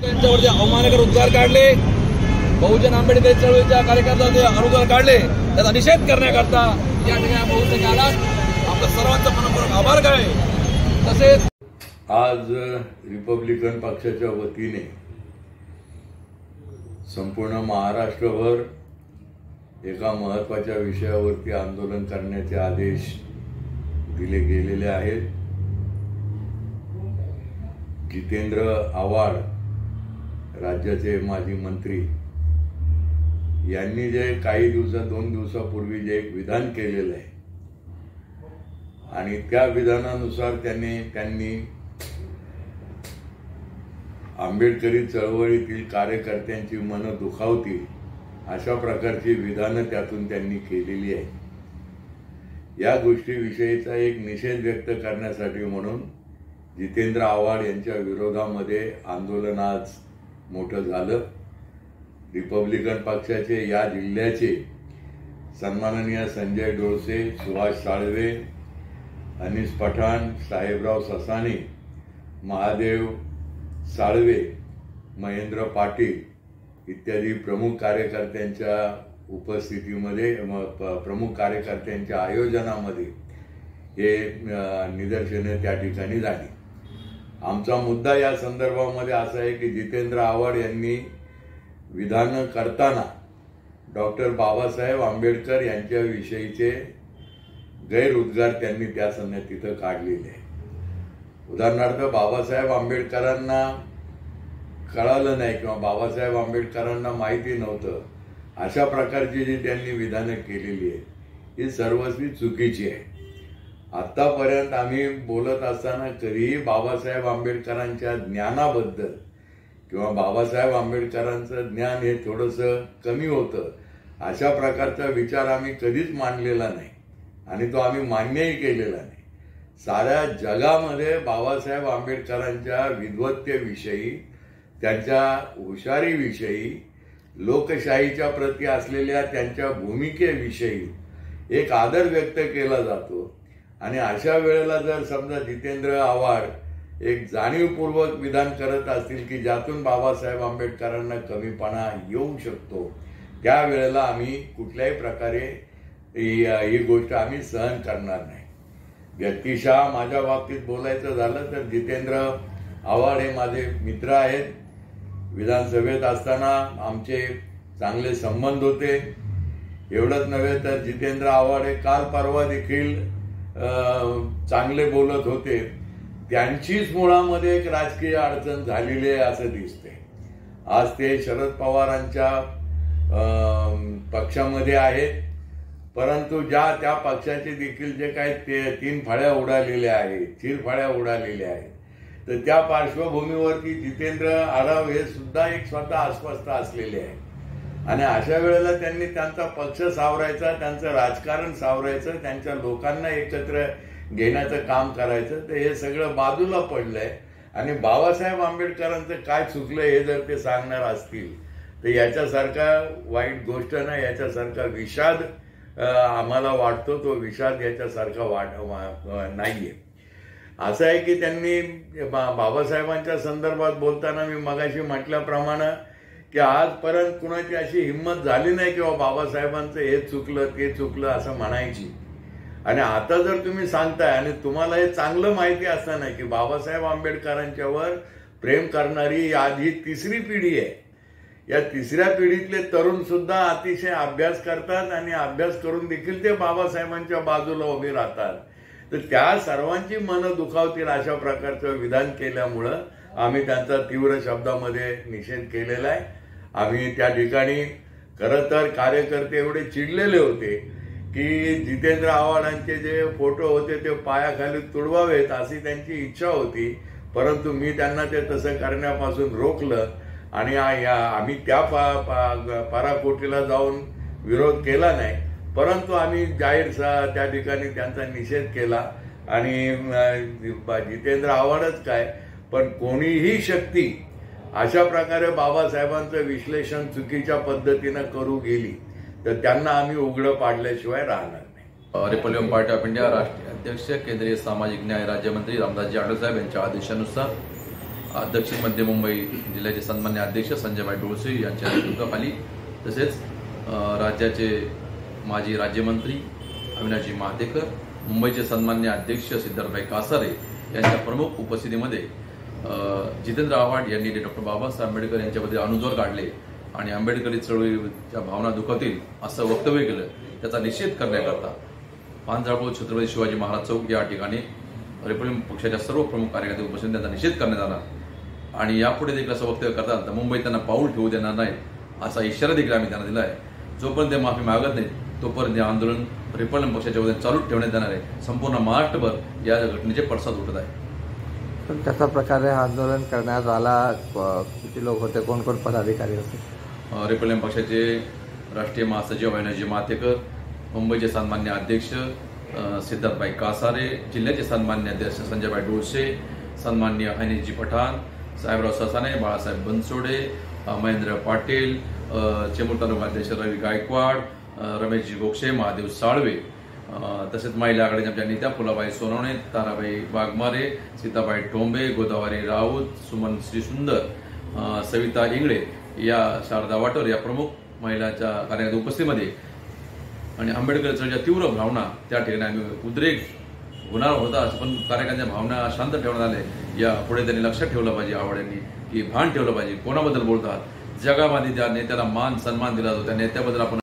त्यांच्यावरती अवमानकर उद्गार काढले, बहुजन आंबेडकरी चळवळीच्या कार्यकर्त्यांचे अनुदान काढले, त्याचा निषेध करण्याकरता या ठिकाणी बहुतेक आलात। आपल्या सर्वांचा मनपूर्वक आभार काय। तसेच आज रिपब्लिकन पक्षाच्या वतीने संपूर्ण महाराष्ट्रभर एका महत्त्वाच्या विषयावरती आंदोलन करण्याचे आदेश दिले गेलेले आहेत। जितेंद्र आव्हाड राज्याचे माजी मंत्री यांनी जे काही दोन दिवसापूर्वी जे एक विधान केलेलं आहे आणि त्या विधानानुसार त्यांनी आंबेडकरी चळवळीतील कार्यकर्त्यांची मनं दुखावतील अशा प्रकारची विधानं त्यातून त्यांनी केलेली आहे। या गोष्टीविषयीचा एक निषेध व्यक्त करण्यासाठी म्हणून जितेंद्र आव्हाड यांच्या विरोधामध्ये आंदोलन आज मोठं झालं। रिपब्लिकन पक्षाचे या जिल्ह्याचे सन्माननीय संजय डोळसे, सुभाष साळवे, अनीस पठाण, साहेबराव ससाणे, महादेव साळवे, महेंद्र पाटील इत्यादी प्रमुख कार्यकर्त्यांच्या उपस्थितीमध्ये प्रमुख कार्यकर्त्यांच्या आयोजनामध्ये हे निदर्शने त्या ठिकाणी झाली। आमचा मुद्दा या संदर्भामध्ये असा आहे की जितेंद्र आव्हाड यांनी विधान करताना डॉक्टर बाबासाहेब आंबेडकर यांच्याविषयीचे गैरउद्गार त्यांनी त्या संदर्भात तिथं काढलेले आहे। उदाहरणार्थ बाबासाहेब आंबेडकरांना कळालं नाही किंवा बाबासाहेब आंबेडकरांना माहिती नव्हतं अशा प्रकारची जी त्यांनी विधानं केलेली आहेत ही सर्वस्वी चुकीची आहे। आतापर्यंत आम्ही बोलत असताना कधीही बाबासाहेब आंबेडकरांच्या ज्ञानाबद्दल किंवा बाबासाहेब आंबेडकरांचं ज्ञान हे थोडंसं कमी होतं अशा प्रकारचा विचार आम्ही कधीच मांडलेला नाही आणि तो आम्ही मान्यही केलेला नाही। साऱ्या जगामध्ये बाबासाहेब आंबेडकरांच्या विद्वत्तेविषयी, त्यांच्या हुशारीविषयी, लोकशाहीच्या प्रती असलेल्या त्यांच्या भूमिकेविषयी एक आदर व्यक्त केला जातो आणि अशा वेळेला जर समजा जितेंद्र आव्हाड एक जाणीवपूर्वक विधान करत असतील की ज्यातून बाबासाहेब आंबेडकरांना कमीपणा येऊ शकतो, त्यावेळेला आम्ही कुठल्याही प्रकारे ही गोष्ट आम्ही सहन करणार नाही। व्यक्तिशः माझ्या बाबतीत बोलायचं झालं तर जितेंद्र आव्हाड हे माझे मित्र आहेत। विधानसभेत असताना आमचे चांगले संबंध होते। एवढंच नव्हे तर जितेंद्र आव्हाड हे काल परवा देखील चांगले बोलत होते। त्यांचीच मुळामध्ये एक राजकीय अडचण झालेली आहे असं दिसते। आज ते शरद पवारांच्या पक्षामध्ये आहेत, परंतु त्या पक्षाचे देखील जे काही 3 फळ्या उडालेल्या आहेत, चिरफळ्या उडालेल्या आहेत, तर त्या पार्श्वभूमीवरती जितेंद्र आव्हाड हे सुद्धा एक स्वतः अस्वस्थ असलेले आहे आणि अशा वेळेला त्यांनी त्यांचा पक्ष सावरायचा, त्यांचं राजकारण सावरायचं, त्यांच्या लोकांना एकत्र घेण्याचं काम करायचं, तर हे सगळं बाजूला पडलंय आणि बाबासाहेब आंबेडकरांचं काय चुकलं हे जर ते सांगणार असतील तर याच्यासारखा वाईट गोष्ट नाही, याच्यासारखा विषाद आम्हाला वाटतो, तो विषाद याच्यासारखा नाहीये। असं आहे की त्यांनी बाबासाहेबांच्या संदर्भात बोलताना मी मगाशी म्हटल्याप्रमाणे की आजपर्यंत कुणाची अशी हिंमत झाली नाही किंवा बाबासाहेबांचं हे चुकलं ते चुकलं असं म्हणायची। आणि आता जर तुम्ही सांगताय आणि तुम्हाला हे चांगलं माहिती असताना की बाबासाहेब आंबेडकरांच्यावर प्रेम करणारी आधी 3री पिढी आहे, या 3ऱ्या पिढीतले तरुण सुद्धा अतिशय अभ्यास करतात आणि अभ्यास करून देखील ते बाबासाहेबांच्या बाजूला उभे राहतात, तर त्या सर्वांची मनं दुखावतील अशा प्रकारचं विधान केल्यामुळं आम्ही त्यांचा तीव्र शब्दामध्ये निषेध केलेला आहे। आम्ही त्या ठिकाणी खरं तर कार्यकर्ते एवढे चिडलेले होते की जितेंद्र आव्हाडांचे जे फोटो होते ते पायाखाली तुडवावेत अशी त्यांची इच्छा होती, परंतु मी त्यांना ते तसं करण्यापासून रोखलं आणि आम्ही त्या पराकोटीला जाऊन विरोध केला नाही, परंतु आम्ही जाहीर त्या ठिकाणी त्यांचा निषेध केला। आणि जितेंद्र आव्हाडच काय पण कोणीही शक्ती अशा प्रकारे बाबासाहेबांचं विश्लेषण चुकीच्या पद्धतीनं करू गेली तर त्यांना आम्ही उघडं पाडल्याशिवाय राहणार नाही। रिपब्लिकन पार्टी ऑफ इंडिया राष्ट्रीय अध्यक्ष केंद्रीय सामाजिक न्याय राज्यमंत्री रामदासजी आठवले साहेब यांच्या आदेशानुसार दक्षिण मध्य मुंबई जिल्ह्याचे सन्मान्य अध्यक्ष संजयभाई डोळसे यांच्या नेतृत्वाखाली, तसेच राज्याचे माजी राज्यमंत्री अविनाशजी महातेकर, मुंबईचे सन्मान्य अध्यक्ष सिद्धार्थभाई कासारे यांच्या प्रमुख उपस्थितीमध्ये जितेंद्र आव्हाड यांनी डॉक्टर बाबासाहेब आंबेडकर यांच्याबद्दल अनुज्ज्वल काढले आणि आंबेडकरी चळवळीच्या भावना दुखावतील असं वक्तव्य केलं. त्याचा निषेध करण्याकरता पांजरापूर छत्रपती शिवाजी महाराज चौक या ठिकाणी रिपब्लिकन पक्षाच्या सर्व प्रमुख कार्यकर्ते उपस्थित त्यांचा निषेध करण्यात आला आणि यापुढे देखील असं वक्तव्य करतात तर मुंबईत त्यांना पाऊल ठेवू देणार नाही असा इशारा देखील आम्ही त्यांना दिला आहे. जोपर्यंत ते माफी मागत नाहीत तोपर्यंत हे आंदोलन रिपब्लिकन पक्षाच्या वतीने चालूच ठेवण्यात येणार आहे. संपूर्ण महाराष्ट्रभर या घटनेचे पडसाद उठत आहे. पण कशा प्रकारे आंदोलन करण्यात आला, किती लोक होते, कोण कोण पदाधिकारी होते? रिपब्लिकन पक्षाचे राष्ट्रीय महासचिव अविनाशजी महातेकर, मुंबईचे सन्मान्य अध्यक्ष सिद्धार्थभाई कासारे, जिल्ह्याचे सन्मान्य अध्यक्ष संजयभाई डोळसे, सन्मान्य अनिलजी पठाण, साहेबराव ससाने, बाळासाहेब बनसोडे, महेंद्र पाटील, चेंबूर तालुका अध्यक्ष रवी गायकवाड, रमेशजी गोक्षे, महादेव साळवे, तसेच महिला आघाडीच्या आमच्या नेत्या फुलाबाई सोनवणे, ताराबाई वाघमारे, सीताबाई टोंबे, गोदावरी राऊत, सुमन श्रीसुंदर, सविता इंगळे, या शारदा वाटर या प्रमुख महिलांच्या कार्यक्रमात उपस्थितीमध्ये आणि आंबेडकर चळवळीच्या तीव्र भावना त्या ठिकाणी आम्ही उद्रेक होणार होता, पण कार्यकर्त्यांच्या भावना शांत ठेवण्यात आले. या पुढे त्यांनी लक्षात ठेवलं पाहिजे, आव्हाड यांनी की भान ठेवलं पाहिजे कोणाबद्दल बोलतात. जगामध्ये ज्या नेत्याला मान सन्मान दिला जातो त्या नेत्याबद्दल आपण